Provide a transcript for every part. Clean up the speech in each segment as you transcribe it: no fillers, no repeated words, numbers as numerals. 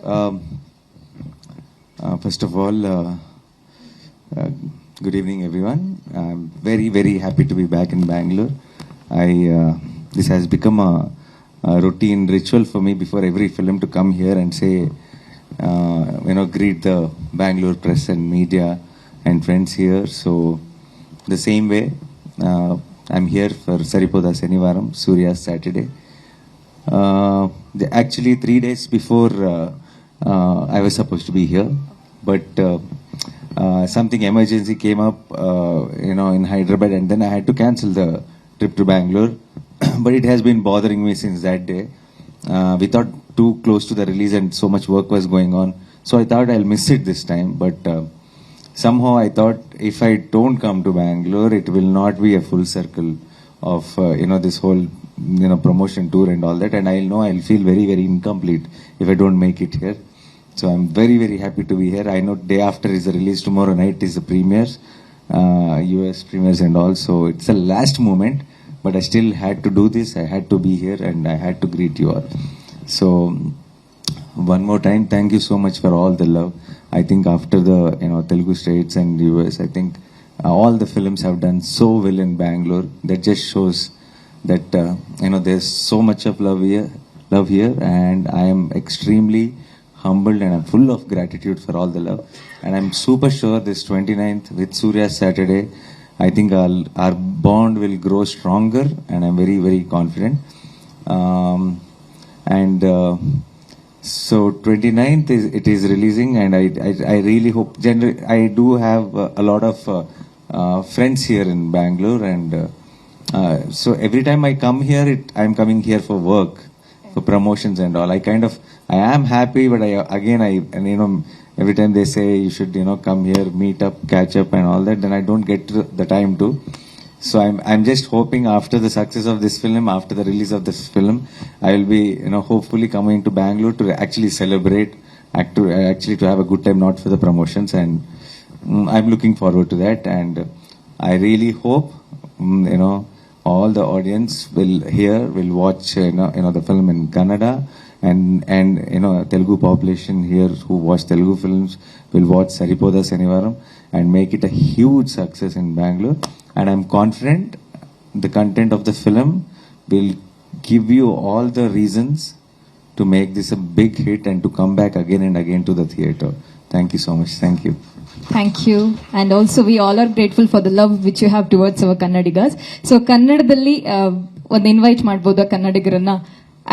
Um, First of all, uh, good evening, everyone. I'm very, very happy to be back in Bangalore. This has become a routine ritual for me before every film to come here and say, greet the Bangalore press and media and friends here. So, the same way, I'm here for Saripoda Senivaram, Surya's Saturday. Actually, 3 days before I was supposed to be here, but something emergency came up, in Hyderabad, and then I had to cancel the trip to Bangalore. But it has been bothering me since that day. We thought too close to the release, and so much work was going on, so I thought I'll miss it this time. But somehow I thought if I don't come to Bangalore, it will not be a full circle of this whole promotion tour and all that, and I'll feel very, very incomplete if I don't make it here. So I'm very, very happy to be here. I know day after is the release, tomorrow night is the premieres, US premieres and all, so it's the last moment, but I still had to do this. I had to be here and I had to greet you all. So one more time, thank you so much for all the love. I think after the Telugu states and US, I think all the films have done so well in Bangalore. That just shows that there's so much of love here, and I am extremely humbled and I'm full of gratitude for all the love. And I'm super sure this 29th with Surya's Saturday, I think our bond will grow stronger, and I'm very, very confident. So 29th it is releasing, and I really hope. Generally, I do have a lot of friends here in Bangalore, and so every time I come here, I'm coming here for work, for promotions and all. I am happy, but every time they say you should come here, meet up, catch up and all that, then I don't get the time to. So I'm just hoping after the success of this film, after the release of this film, I will be hopefully coming to Bangalore to actually celebrate, actually to have a good time, not for the promotions, and I'm looking forward to that. And I really hope all the audience will watch the film in Kannada, and Telugu population here who watch Telugu films will watch Saripoda Senivaram and make it a huge success in Bangalore. And I'm confident the content of the film will give you all the reasons to make this a big hit and to come back again and again to the theater. Thank you so much. Thank you. Thank you. And also we all are grateful for the love which you have towards our Kannadigas. So ಕನ್ನಡದಲ್ಲಿ ಒಂದು invite ಮಾಡಬಹುದು ಕನ್ನಡಿಗರನ್ನ.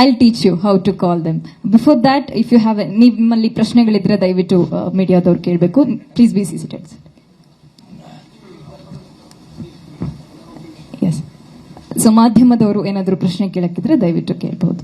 I'll teach you how to call them. Before that, if you have ನಿಮ್ಮಲ್ಲಿ ಪ್ರಶ್ನೆಗಳಿದ್ರೆ ದಯವಿಟ್ಟು ಮೀಡಿಯಾದವರು ಕೇಳಬೇಕು. Please be seated. Yes. So ಮಾಧ್ಯಮದವರು ಏನಾದರೂ ಪ್ರಶ್ನೆ ಕೇಳಕ್ಕಿದ್ರೆ ದಯವಿಟ್ಟು ಕೇಳಬಹುದು.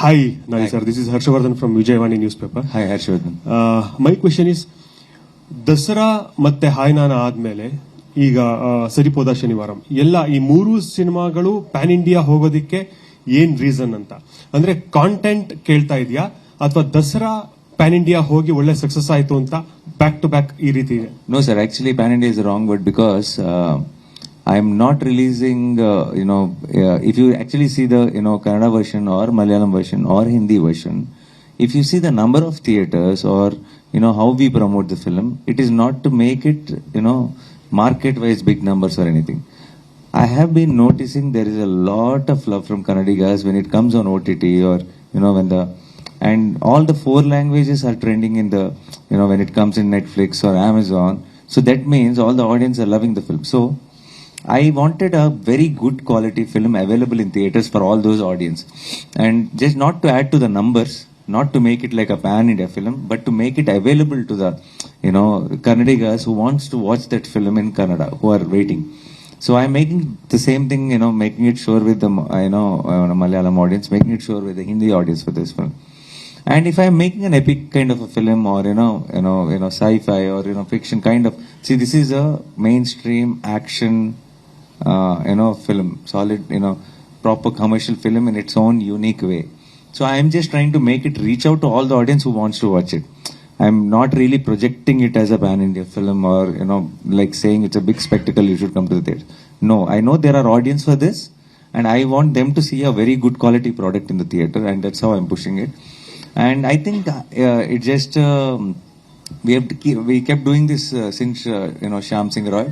Hi, Nali sir. This is Harshavardhan from Vijayawani newspaper. Hi, Harshavardhan. My question is, Dasara ಮತ್ತೆ ಹಾಯ್ನಾನ ಆದ್ಮೇಲೆ ಈಗ ಸರಿಪೋದ ಶನಿವಾರಂ ಎಲ್ಲ ಈ ಮೂರು ಸಿನಿಮಾಗಳು ಪ್ಯಾನ್ ಇಂಡಿಯಾ ಹೋಗೋದಿಕ್ಕೆ ಏನ್ ರೀಸನ್ ಅಂತ, ಅಂದ್ರೆ ಕಾಂಟೆಂಟ್ ಕೇಳ್ತಾ ಇದೆಯಾ ಅಥವಾ ದಸರಾ ಪ್ಯಾನ್ ಇಂಡಿಯಾ ಹೋಗಿ ಒಳ್ಳೆ ಸಕ್ಸಸ್ ಆಯ್ತು ಅಂತ ಬ್ಯಾಕ್ ಟು ಬ್ಯಾಕ್ ಈ ರೀತಿ ಇದೆ? No sir, actually pan India is the wrong word, because I'm not releasing if you actually see the Kannada version or Malayalam version or Hindi version, if you see the number of theaters or how we promote the film, it is not to make it market wise big numbers or anything. I have been noticing there is a lot of love from Kannadigas when it comes on OTT, or and all the 4 languages are trending in the when it comes in Netflix or Amazon. So that means all the audience are loving the film. So I wanted a very good quality film available in theaters for all those audience, and just not to add to the numbers, not to make it like a pan India film, but to make it available to the Kannadigas who wants to watch that film in Kannada, who are waiting. So I'm making the same thing, making it sure with the Malayalam audience, making it sure with the Hindi audience for this film. And if I'm making an epic kind of a film, or sci-fi or fiction kind of, see, this is a mainstream action film, solid, proper commercial film in its own unique way. So I am just trying to make it reach out to all the audience who wants to watch it. I'm not really projecting it as a pan-India film or, like saying it's a big spectacle, you should come to the theatre. No, I know there are audience for this, and I want them to see a very good quality product in the theatre, and that's how I'm pushing it. And I think it just we kept doing this since Shyam Singh Roy,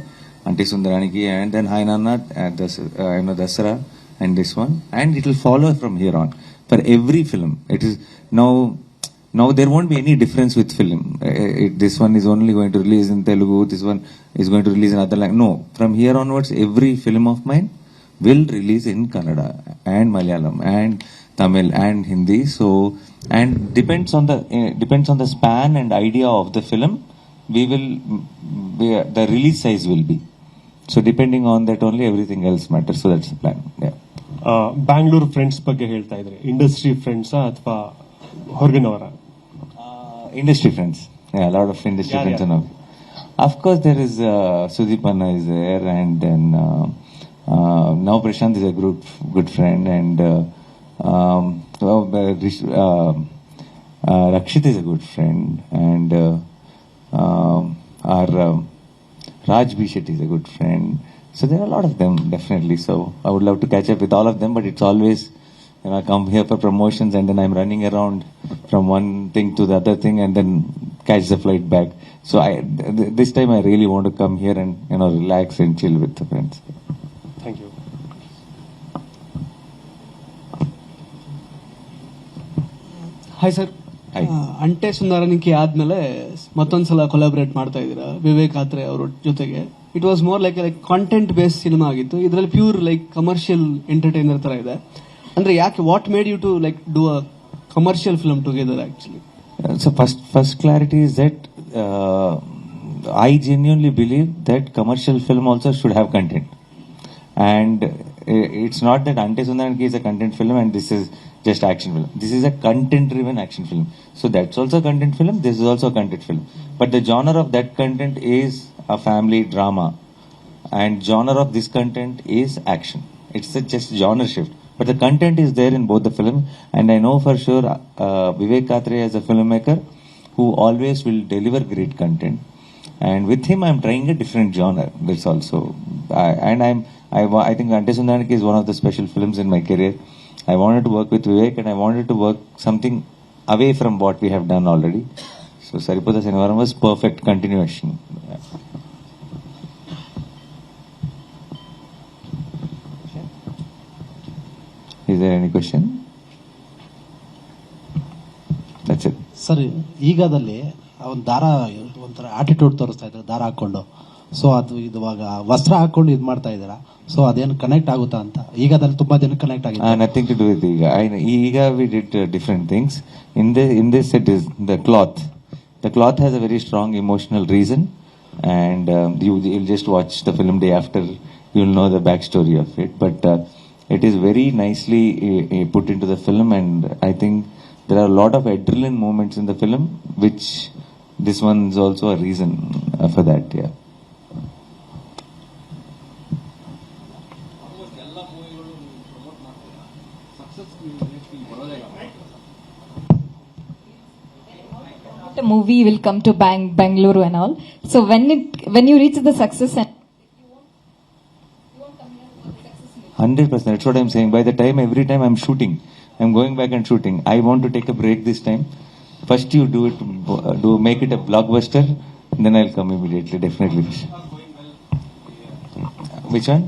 Ante Sundaraniki, and then Hai Nana, Dasara, and this one, and it will follow from here on for every film. It is now there won't be any difference with film. This one is only going to release in Telugu, this one is going to release in other language. No, from here onwards, every film of mine will release in Kannada and Malayalam and Tamil and Hindi. So, and depends on the span and idea of the film, the release size will be. So depending on that only, everything else matters. So that's the plan. Yeah. Bangalore friends ಬಗ್ಗೆ ಹೇಳ್ತಾ ಇದ್ರೆ, industry ಫ್ರೆಂಡ್ಸಾ ಅಥವಾ ಹೊರಗಿನವರ? Industry friends. Yeah, a lot of industry friends. Yeah. Of course, there is Sudeep Anna is there, and then now Prashant is a good friend, and Rakshit is a good friend, and our Raj B. Shetty is a good friend. So there are a lot of them, definitely. So I would love to catch up with all of them, but it's always, I come here for promotions and then I'm running around from one thing to the other thing and then catch the flight back. So this time I really want to come here and, relax and chill with the friends. Thank you. Hi sir, Hi. ಅಂಟೆ ಸುಂದರನಿಕಿ ಆದ್ಮೇಲೆ ಮತ್ತೊಂದ್ಸಲ collaborate ಮಾಡ್ತಾ ಇದ್ದೀರಾ ವಿವೇಕ್ ಆತ್ರೆ ಅವ್ರ ಜೊತೆಗೆ. It was more like content based cinema ಆಗಿತ್ತು, ಇದರಲ್ಲಿ ಪ್ಯೂರ್ ಕಮರ್ಷಿಯಲ್ ಎಂಟರ್ಟೈನರ್ ತರ ಇದೆ. ಅಂದ್ರೆ ಯಾಕೆ, what made you to do a commercial film together actually? So first clarity is that I genuinely believe that commercial film also should have content, and it's not that Ante Sundaraniki is a content film and this is just action film. This is a content driven action film. So that's also a content film, this is also a content film, but the genre of that content is a family drama, and genre of this content is action. It's just genre shift, but the content is there in both the film, and I know for sure Vivek Atre is a filmmaker who always will deliver great content, and with him I'm trying a different genre. That's also I think Ante Sundaraniki is one of the special films in my career. I wanted to work with Vivek, and I wanted to work something away from what we have done already. So Saripoda Shanivaram was perfect continuation. Is there any question? That's it. Sir, ಈಗದಲ್ಲಿ ಒಂದು ದಾರ ಒಂಥರ attitude ತೋರಿಸ್ತಾ ಇದ್ದಾರೆ, ದಾರ ಹಾಕೊಂಡು. So ಅದು ಇವಾಗ ವಸ್ತ್ರ ಹಾಕೊಂಡು ಇದು ಮಾಡ್ತಾ ಇದ್ದೀರಾ, ಸೊ ಅದೇನು ಕನೆಕ್ಟ್ ಆಗುತ್ತಾ ಅಂತ? ಈಗ ಅದ್ರಲ್ಲಿ ತುಂಬಾ ಜನ ಕನೆಕ್ಟ್ ಆಗಿದೆ. Nothing to do with ಈಗ we did different things. In this it is the cloth. The cloth has a very strong emotional reason, and you'll just watch the film day after, you'll know the backstory of it. But it is very nicely put into the film, and I think there are a lot of adrenaline moments in the film, which this one is also a reason for that. Yeah. The movie will come to Bangalore and all. So when you reach the success and 100%. That's what I'm saying. By the time, every time I'm shooting, I'm going back and shooting. I want to take a break this time. First you do it, make it a blockbuster, then I'll come immediately, definitely. Which one?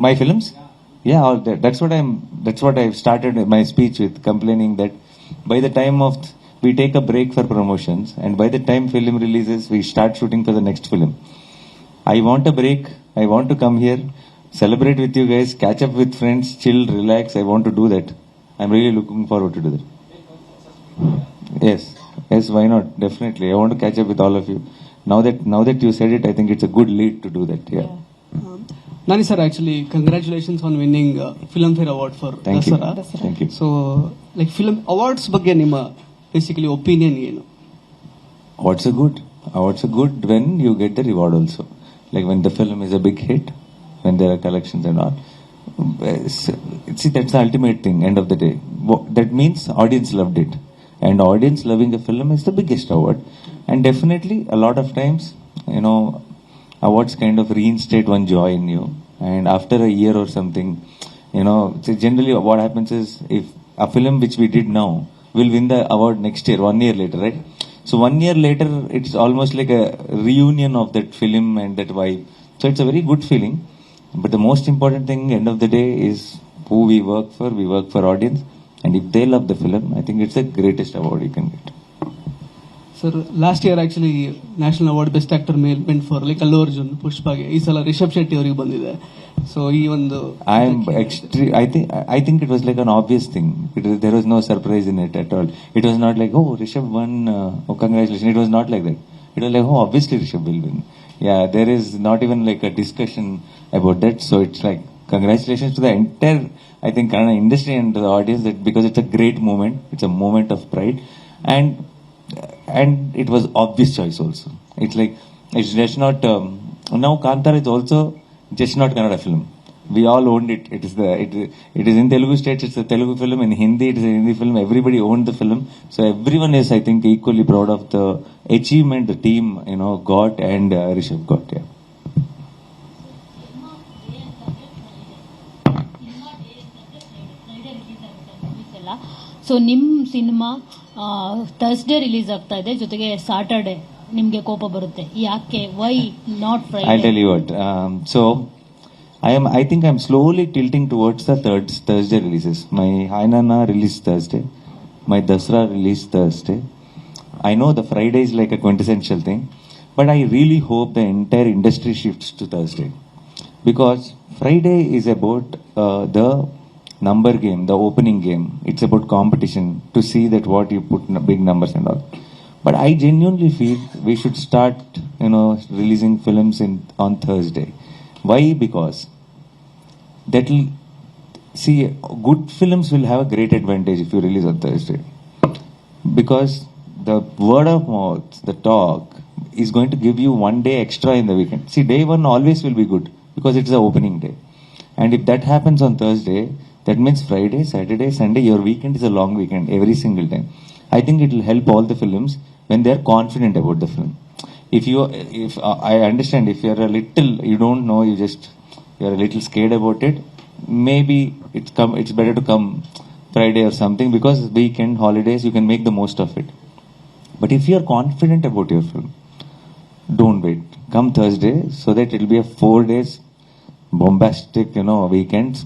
My films? Yeah, all that. That's what I've started my speech with, complaining that by the time we take a break for promotions, and by the time film releases, we start shooting for the next film. I want a break. I want to come here, celebrate with you guys, catch up with friends, chill, relax. I want to do that. I'm really looking forward to do that. Yes, why not? Definitely. I want to catch up with all of you. Now that you said it, I think it's a good lead to do that. Yeah. Nani sir, actually, congratulations on winning Filmfare Award for Thank you. Dasara. Thank you. So, film awards ಬಗ್ಗೆ ನಿಮ್ಮ basically opinion ಏನು? Awards are good when you get the reward also. Like when the film is a big hit, when there are collections and all. See, that's the ultimate thing. End of the day, that means audience loved it, and audience loving a film is the biggest award. And definitely, a lot of times, awards kind of reinstate one joy in you. And after a year or something, so generally what happens is, if a film which we did now will win the award next year, 1 year later, right? So 1 year later, it's almost like a reunion of that film and that vibe. So it's a very good feeling. But the most important thing, end of the day, is who we work for. We work for audience. And if they love the film, I think it's the greatest award you can get. Sir last year actually national award best actor meant for like Allu Arjun, ಪುಷ್ಪಾಗೆ. ಈ ಸಲ ರಿಷಬ್ ಶೆಟ್ಟಿ ಅವರಿಗೆ ಬಂದಿದೆ. So ಈ ಒಂದು I think it was like an obvious thing. There was no surprise in it at all. It was not like, oh, Rishabh won, oh, congratulations. It was not like that. It was like, oh, obviously Rishabh will win. Yeah, there is not even like a discussion about that. So it's like, congratulations to the entire, I think, Kannada industry and to the audience, that because it's a great moment. It's a moment of pride. And it was obvious choice also. It's like, it's just not, now Kantara is also just not Kannada film. We all owned it. It is in Telugu states, it's a Telugu film. In Hindi, it is a Hindi film. Everybody owned the film. So everyone is, I think, equally proud of the achievement the team, got, and Rishabh got, yeah. So ನಿಮ್ಮ cinema Thursday release ಆಗ್ತಾ ಇದೆ, ಜೊತೆಗೆ Saturday ನಿಮ್ಗೆ ಕೋಪ ಬರುತ್ತೆ. ಯಾಕೆ? Why not Friday? I'll tell you what. So I think I'm slowly tilting towards the Thursday releases. My Hainana release Thursday. My Dasra release Thursday. I know the Friday is like a quintessential thing, but I really hope the entire industry shifts to Thursday, because Friday is about the number game, the opening game. It's about competition to see that what you put in big numbers and all. But I genuinely feel we should start, releasing films on Thursday. Why? Because that'll see, good films will have a great advantage if you release on Thursday, because the word of mouth, the talk, is going to give you one day extra in the weekend. See, day one always will be good because it's the opening day, and if that happens on Thursday, that means Friday, Saturday, Sunday, your weekend is a long weekend every single time. I think it will help all the films when they are confident about the film. If I understand, if you are a little, you don't know, you are a little scared about it, maybe it's better to come Friday or something, because weekend, holidays, you can make the most of it. But if you are confident about your film, don't wait. Come Thursday, so that it will be a 4 days bombastic, weekends,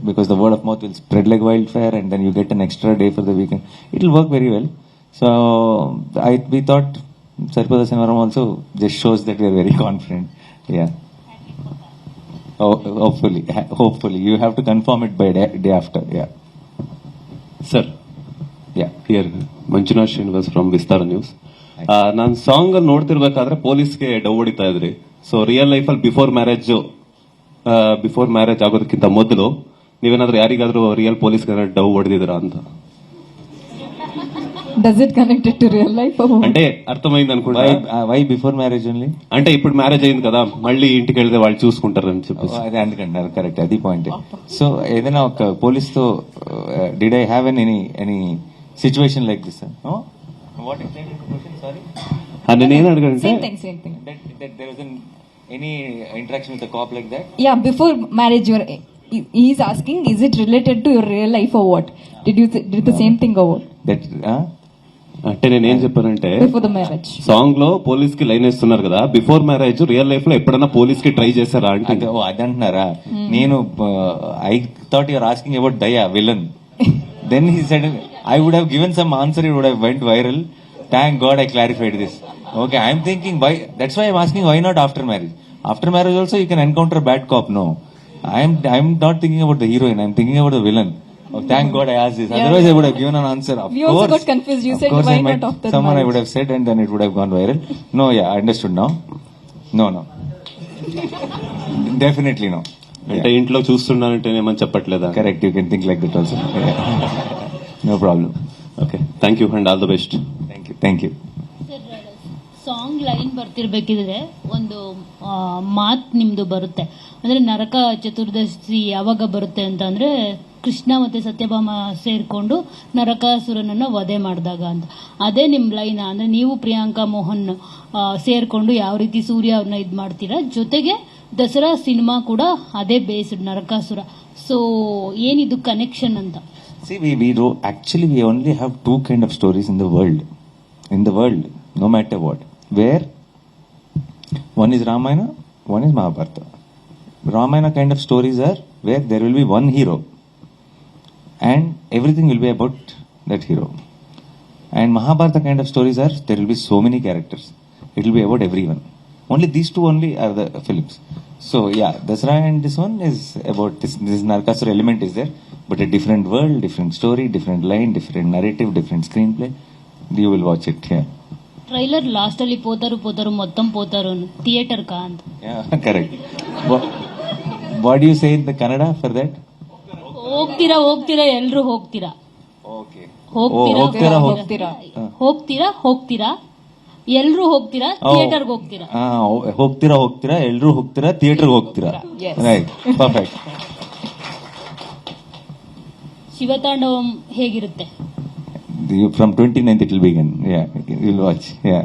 because the word of mouth will spread like wildfire, and then you get an extra day for the weekend. It will work very well. So we thought Saripoda Shanivaram also just shows that we are very confident. Yeah. Oh, hopefully you have to confirm it by day after. Yeah. Sir. Yeah. Here, Manjunath Srinivas from Vistara News. ನಾನು song ನೋಡ್ತಿರ್ಬೇಕಾದ್ರೆ ಪೊಲೀಸ್ಗೆ ಡವ್ ಹೊಡಿತಾ ಇದ್ರಿ. So real life ಅಲ್ಲಿ before marriage ಆಗೋದಕ್ಕಿಂತ ಮೊದಲು ನೀವೇನಾದ್ರೂ ಯಾರಿಗಾದ್ರೂ real police ಡವ್ ಹೊಡೆದಿದ್ದೀರಾ ಅಂತ? Does it connected to real life? అంటే అర్థమైంది అనుకుంటా. Why before marriage only? అంటే ఇప్పుడు మ్యారేజ్ అయింది కదా, మళ్ళీ ఇంటికి వెళ్తే వాళ్ళు చూసుకుంటారని చెప్పేసి. అదే అందుకంటున్నారు. కరెక్ట్, అది పాయింట్. సో ఏదైనా ఒక పోలీస్ తో did I have any situation like this? What exactly the question? Sorry. నేనేం అడగంటే same thing. That there was any interaction with a cop like that? Yeah, before marriage, he is asking, is it related to your real life or what? Did the same thing or what? That అంటే నేనేం చెప్పానంటే, Before the marriage. Song లో police కి line వేస్తున్నారు కదా, before marriage real life లో ఎప్పుడైనా police కి ట్రై చేశారా అంటే? అదంటున్నారా? నేను I thought you're asking about Daya villain. Then he said, I would have given some answer, it would have went viral. Thank God I clarified this. Okay, I'm thinking why. That's why I'm asking, why not after marriage? After marriage also you can encounter a bad cop. No, I'm not thinking about the heroine. I'm thinking about the villain. Oh, thank God I asked this. Yeah. Otherwise I would have given an answer. Of We course, also got confused. You of said course why I might, not after someone marriage? I would have said, and then it would have gone viral. No, yeah, I understood now. No. Definitely no. అంటే ఇంట్లో చూస్తున్నానంటే ఏమని చెప్పట్లేదా? Correct, you can think like that also. No problem. Okay, thank you and all the best. Thank you. Song line ಬರ್ತಿರ್ಬೇಕಿದ್ರೆ ಒಂದು ಮಾತ್ ನಿಮ್ದು ಬರುತ್ತೆ. ಅಂದ್ರೆ ನರಕ ಚತುರ್ದಶಿ ಯಾವಾಗ ಬರುತ್ತೆ ಅಂತ ಅಂದ್ರೆ ಕೃಷ್ಣ ಮತ್ತೆ ಸತ್ಯಭಾಮ ಸೇರ್ಕೊಂಡು ನರಕಾಸುರನನ್ನ ವಧೆ ಮಾಡಿದಾಗ ಅಂತ. ಅದೇ ನಿಮ್ ಲೈನ್ ಅಂದ್ರೆ ನೀವು ಪ್ರಿಯಾಂಕಾ ಮೋಹನ್ ಸೇರ್ಕೊಂಡು ಯಾವ ರೀತಿ ಸೂರ್ಯ ಅವ್ರನ್ನ ಇದ್ ಮಾಡ್ತೀರಾ, ಜೊತೆಗೆ ದಸರಾ ಸಿನಿಮಾ ಕೂಡ ಅದೇ ಬೇಸ್ಡ್ ನರಕಾಸುರ. ಸೊ ಏನಿದು ಕನೆಕ್ಷನ್ ಅಂತ? See, actually we only have two kind of stories in the world. In the world, no matter what. Where one is Ramayana, one is Mahabharata. Ramayana kind of stories are where there will be one hero and everything will be about that hero. And Mahabharata kind of stories are there will be so many characters. It will be about everyone. Only these two only are the films. So yeah, Dasara and this one is about this Narakasura element is there, but a different world, different story, different line, different narrative, different screenplay. You will watch it here. Trailer last ಅಲ್ಲಿ ಪೋತಾರು ಮೊತ್ತಂ ಪೋತಾರು theatre ಕಾ ಅಂತ. Yeah, correct. What do you say in the Kannada for that? ಹೋಗ್ತೀರಾ ಎಲ್ರು ಹೋಗ್ತೀರಾ. Okay. ಹೋಗ್ತೀರಾ ಎಲ್ರು ಹೋಗ್ತೀರಾ ಥಿಯೇಟರ್ಗೆ ಹೋಗ್ತೀರಾ. ಹೋಗ್ತೀರಾ ಎಲ್ರು ಹೋಗ್ತೀರಾ ಥಿಯೇಟರ್ಗೆ ಹೋಗ್ತೀರಾ. Right. Perfect. ಶಿವತಾಂಡವಂ ಹೇಗಿರುತ್ತೆ? From 29th it will begin. Yeah, you'll watch. Yeah.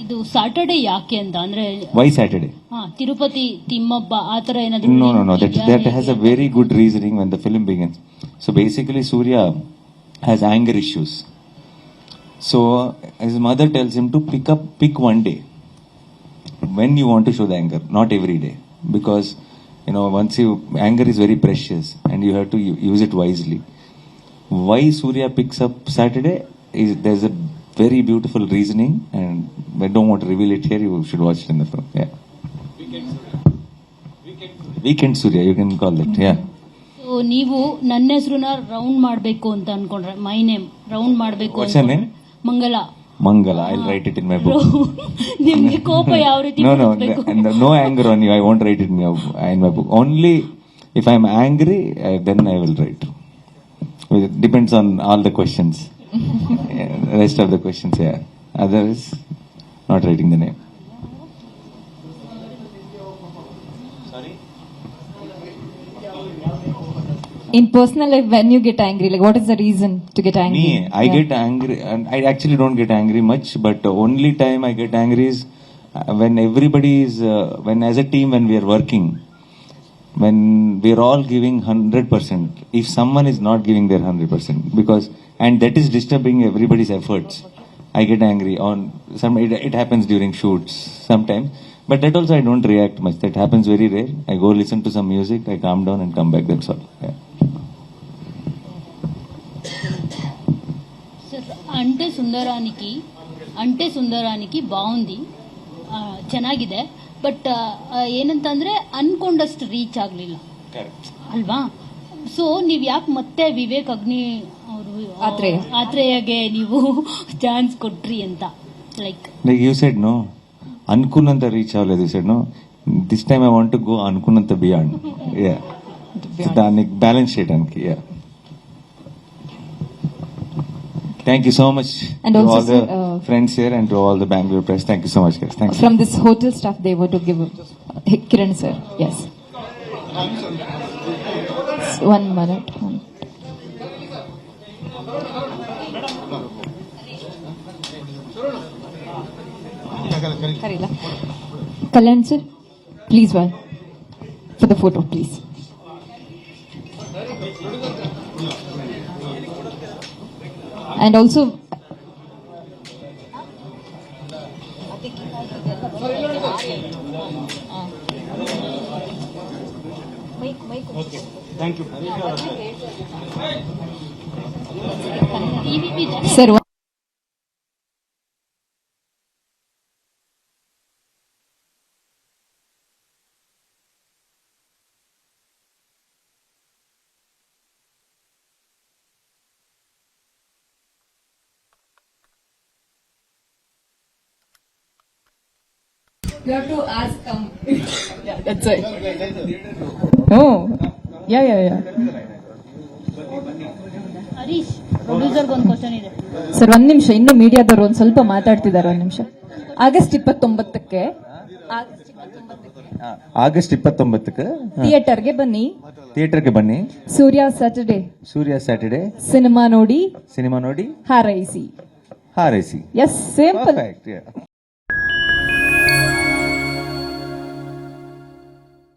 ಇದು ಸ್ಯಾಟರ್ಡೆ ಯಾಕೆ ಅಂತ ಅಂದ್ರೆ Why Saturday? ತಿರುಪತಿ ತಿಮ್ಮಪ್ಪ ಆತರ ಏನಾದ್ರು? No. That has a very good reasoning when the film begins. So basically, Surya has anger issues. So his mother tells him to pick one day when you want to show the anger, not every day, because anger is very precious and you have to use it wisely. Why Surya picks up Saturday is there's a very beautiful reasoning, and I don't want to reveal it here. You should watch it in the film. Yeah. Weekend Surya, you can call it. Yeah. So ನೀವು ನನ್ನ ಹೆಸರನ್ನ round ಮಾಡಬೇಕು ಅಂತ ಅನ್ಕೊಂಡ್ರೆ, my name round ಮಾಡಬೇಕು What's your name? Mangala. I'll write it in my book. ನಿಮ್ಗೆ ಕೋಪ ಯಾವ ರೀತಿ ಬರಬೇಕು? No anger on you. I won't write it in my book. Only if I'm angry, then I will write. It depends on all the questions. Rest of the questions, yeah. Otherwise, not writing the name. Sorry? In personal life, when you get angry, like what is the reason to get angry? I get angry, and I actually don't get angry much, but the only time I get angry is when everybody is, when as a team, when we are working, when we are all giving 100%, if someone is not giving their 100%, and that is disturbing everybody's efforts, I get angry. It happens during shoots sometimes, but that also I don't react much. That happens very rare. I go listen to some music, I calm down and come back. That's all. Yeah. Sir, ಅಂಟೆ ಸುಂದರಾనికి ಬಾಗುಂದಿ ಚೆನ್ನಾಗಿದೆ, but ಏನಂತಂದ್ರೆ ಅನ್ಕೊಂಡಷ್ಟು reach ಆಗ್ಲಿಲ್ಲ ಅಲ್ವಾ? So ನೀವ್ ಯಾಕೆ ಮತ್ತೆ ವಿವೇಕ್ ಅಗ್ನಿ ಅವರು ಆತ್ರೇಯಗೆ ನೀವು ಚಾನ್ಸ್ ಕೊಟ್ರಿ ಅಂತ? ಲೈಕ್ ಯು ಸೆಡ್ ನೋ, ಅನ್ಕುನಂತ ರೀಚ್ ಆಗలేదు. You said no, this time I want to go ಅನ್ಕುನಂತ ಬಿಯಾಂಡ್. ಯಾ, దానికి బ్యాలెన్స్ చేయడానికి. Yeah. Thank you so much And to also, all the friends here and to all the Bangalore press. Thank you so much, guys. Thank you. From this hotel staff, they were to give Kiran sir. Yes. 1 minute. Karila. Kalyan sir, please one for the photo, please. And also, thank you sir, You have to ask. yeah, that's right. Oh, yeah. Harish, ಪ್ರೊಡ್ಯೂಸರ್ಗೆ ಒಂದು question ಇದೆ sir, ಒಂದ್ ನಿಮಿಷ, ಇನ್ನು ಮೀಡಿಯಾದವ್ರು ಒಂದ್ ಸ್ವಲ್ಪ ಮಾತಾಡ್ತಿದ್ದಾರೆ. ಒಂದ್ ನಿಮಿಷ. ಆಗಸ್ಟ್ 29ಕ್ಕೆ ಆಗಸ್ಟ್ 29ಕ್ಕೆ ಥಿಯೇಟರ್ಗೆ ಬನ್ನಿ. ಥಿಯೇಟರ್ಗೆ ಬನ್ನಿ. ಸೂರ್ಯ ಸ್ಯಾಟರ್ಡೇ ಸಿನಿಮಾ ನೋಡಿ ಸಿನಿಮಾ ನೋಡಿ ಹಾರೈಸಿ. ಹಾರೈಸಿ. Yes, simple. Perfect, yeah.